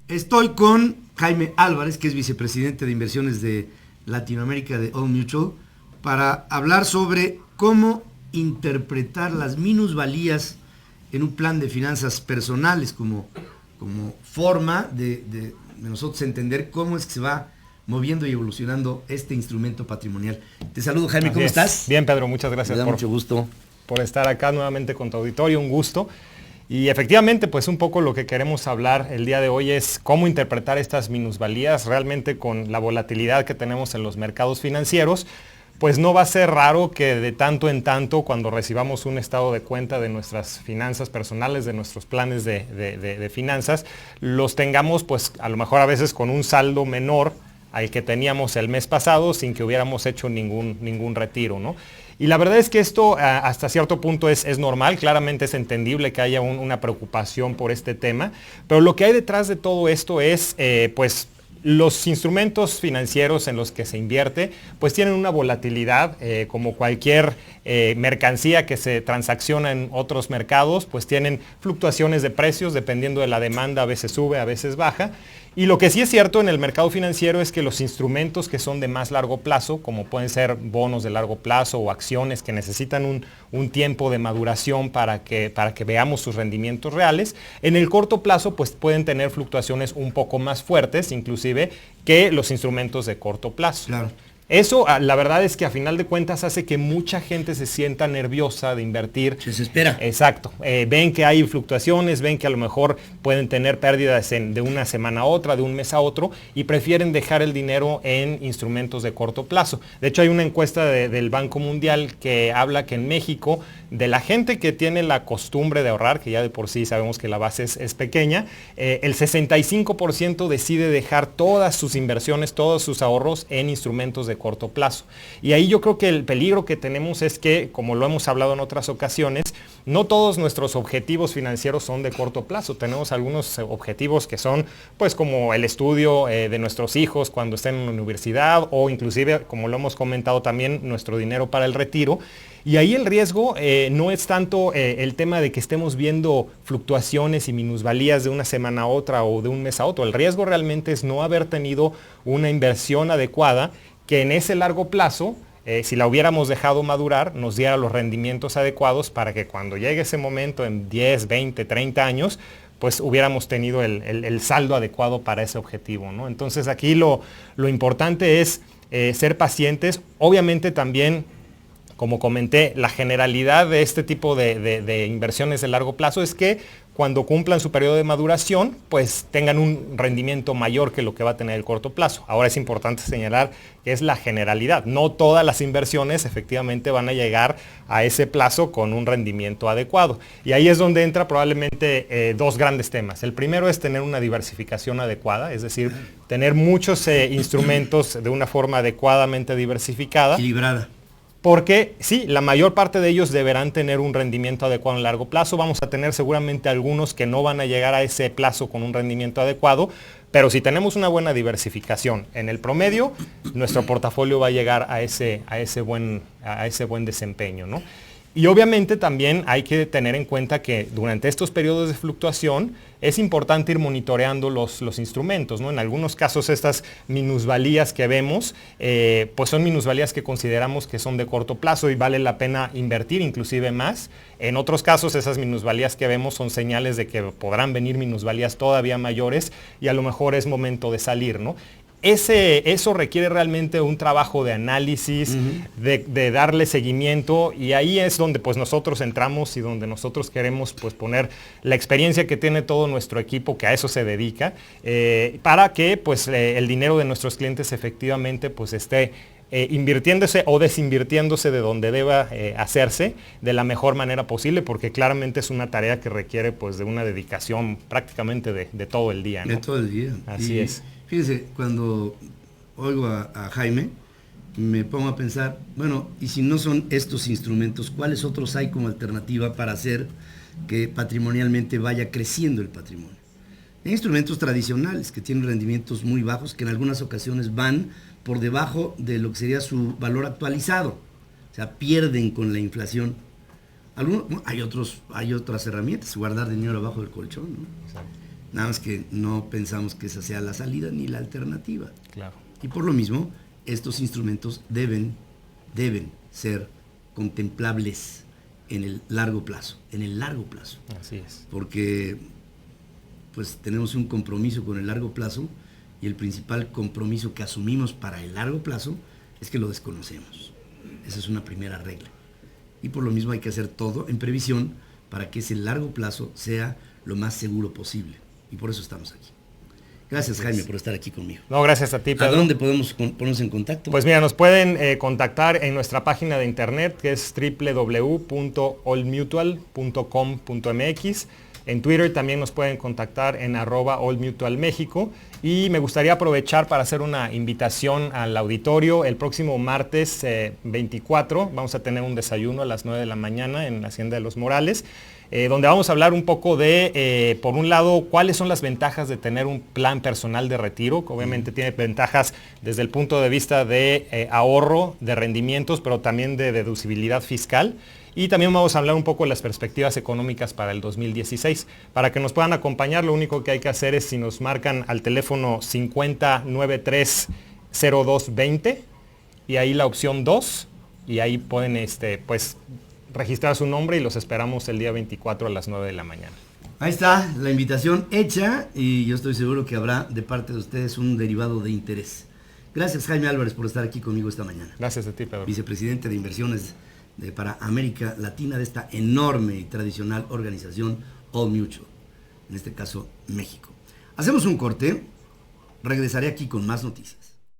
Estoy con Jaime Álvarez, que es vicepresidente de inversiones de Latinoamérica de Old Mutual, para hablar sobre cómo interpretar las minusvalías en un plan de finanzas personales como forma de nosotros entender cómo es que se va moviendo y evolucionando este instrumento patrimonial. Te saludo, Jaime, ¿cómo estás? Bien, Pedro, muchas gracias. Me da mucho gusto por estar acá nuevamente con tu auditorio, un gusto. Y efectivamente, pues un poco lo que queremos hablar el día de hoy es cómo interpretar estas minusvalías. Realmente con la volatilidad que tenemos en los mercados financieros, pues no va a ser raro que de tanto en tanto, cuando recibamos un estado de cuenta de nuestras finanzas personales, de nuestros planes de finanzas, los tengamos pues a lo mejor a veces con un saldo menor al que teníamos el mes pasado sin que hubiéramos hecho ningún retiro, ¿no? Y la verdad es que esto hasta cierto punto es normal, claramente es entendible que haya una preocupación por este tema, pero lo que hay detrás de todo esto es pues los instrumentos financieros en los que se invierte pues tienen una volatilidad como cualquier mercancía que se transacciona en otros mercados, pues tienen fluctuaciones de precios dependiendo de la demanda, a veces sube, a veces baja. Y lo que sí es cierto en el mercado financiero es que los instrumentos que son de más largo plazo, como pueden ser bonos de largo plazo o acciones que necesitan un tiempo de maduración para que veamos sus rendimientos reales, en el corto plazo pues pueden tener fluctuaciones un poco más fuertes, inclusive, que los instrumentos de corto plazo. Claro. Eso, la verdad es que a final de cuentas hace que mucha gente se sienta nerviosa de invertir. Se desespera. Exacto. Ven que hay fluctuaciones, ven que a lo mejor pueden tener pérdidas de una semana a otra, de un mes a otro, y prefieren dejar el dinero en instrumentos de corto plazo. De hecho, hay una encuesta del Banco Mundial que habla que en México, de la gente que tiene la costumbre de ahorrar, que ya de por sí sabemos que la base es pequeña, el 65% decide dejar todas sus inversiones, todos sus ahorros en instrumentos de corto plazo. Y ahí yo creo que el peligro que tenemos es que, como lo hemos hablado en otras ocasiones, no todos nuestros objetivos financieros son de corto plazo. Tenemos algunos objetivos que son, pues, como el estudio de nuestros hijos cuando estén en la universidad, o inclusive, como lo hemos comentado también, nuestro dinero para el retiro. Y ahí el riesgo no es tanto el tema de que estemos viendo fluctuaciones y minusvalías de una semana a otra o de un mes a otro. El riesgo realmente es no haber tenido una inversión adecuada que en ese largo plazo, si la hubiéramos dejado madurar, nos diera los rendimientos adecuados para que cuando llegue ese momento en 10, 20, 30 años, pues hubiéramos tenido el saldo adecuado para ese objetivo, ¿no? Entonces aquí lo importante es ser pacientes. Obviamente también, como comenté, la generalidad de este tipo de inversiones de largo plazo es que cuando cumplan su periodo de maduración, pues tengan un rendimiento mayor que lo que va a tener el corto plazo. Ahora es importante señalar que es la generalidad. No todas las inversiones efectivamente van a llegar a ese plazo con un rendimiento adecuado. Y ahí es donde entra probablemente dos grandes temas. El primero es tener una diversificación adecuada, es decir, tener muchos instrumentos de una forma adecuadamente diversificada. Equilibrada. Porque sí, la mayor parte de ellos deberán tener un rendimiento adecuado en largo plazo. Vamos a tener seguramente algunos que no van a llegar a ese plazo con un rendimiento adecuado, pero si tenemos una buena diversificación en el promedio, nuestro portafolio va a llegar a ese buen desempeño, ¿no? Y obviamente también hay que tener en cuenta que durante estos periodos de fluctuación es importante ir monitoreando los instrumentos, ¿no? En algunos casos estas minusvalías que vemos, pues son minusvalías que consideramos que son de corto plazo y vale la pena invertir inclusive más. En otros casos esas minusvalías que vemos son señales de que podrán venir minusvalías todavía mayores y a lo mejor es momento de salir, ¿no? Eso requiere realmente un trabajo de análisis, de darle seguimiento, y ahí es donde pues nosotros entramos y donde nosotros queremos pues poner la experiencia que tiene todo nuestro equipo que a eso se dedica, para que pues el dinero de nuestros clientes efectivamente pues esté invirtiéndose o desinvirtiéndose de donde deba hacerse de la mejor manera posible, porque claramente es una tarea que requiere pues de una dedicación prácticamente de todo el día, ¿no? De todo el día. Así es. Fíjese, cuando oigo a Jaime, me pongo a pensar, bueno, y si no son estos instrumentos, ¿cuáles otros hay como alternativa para hacer que patrimonialmente vaya creciendo el patrimonio? Hay instrumentos tradicionales que tienen rendimientos muy bajos, que en algunas ocasiones van por debajo de lo que sería su valor actualizado, o sea, pierden con la inflación. Hay otras herramientas, guardar dinero abajo del colchón, ¿no? Nada más que no pensamos que esa sea la salida ni la alternativa. Claro. Y por lo mismo, estos instrumentos deben ser contemplables en el largo plazo, Así es. porque pues tenemos un compromiso con el largo plazo y el principal compromiso que asumimos para el largo plazo es que lo desconocemos. Esa es una primera regla. Y por lo mismo hay que hacer todo en previsión para que ese largo plazo sea lo más seguro posible. Y por eso estamos aquí. Gracias, Jaime, por estar aquí conmigo. No, gracias a ti, Pedro. ¿A dónde podemos ponernos en contacto? Pues mira, nos pueden contactar en nuestra página de internet, que es www.oldmutual.com.mx. En Twitter también nos pueden contactar en @oldmutualmexico. Y me gustaría aprovechar para hacer una invitación al auditorio. El próximo martes 24 vamos a tener un desayuno a las 9 de la mañana en la Hacienda de los Morales, donde vamos a hablar un poco de, por un lado, cuáles son las ventajas de tener un plan personal de retiro, que obviamente tiene ventajas desde el punto de vista de ahorro, de rendimientos, pero también de deducibilidad fiscal. Y también vamos a hablar un poco de las perspectivas económicas para el 2016. Para que nos puedan acompañar, lo único que hay que hacer es si nos marcan al teléfono 5093-0220 y ahí la opción 2, y ahí pueden pues registrar su nombre y los esperamos el día 24 a las 9 de la mañana. Ahí está la invitación hecha y yo estoy seguro que habrá de parte de ustedes un derivado de interés. Gracias, Jaime Álvarez, por estar aquí conmigo esta mañana. Gracias a ti, Pedro. Vicepresidente de Inversiones para América Latina de esta enorme y tradicional organización Old Mutual, en este caso México. Hacemos un corte, regresaré aquí con más noticias.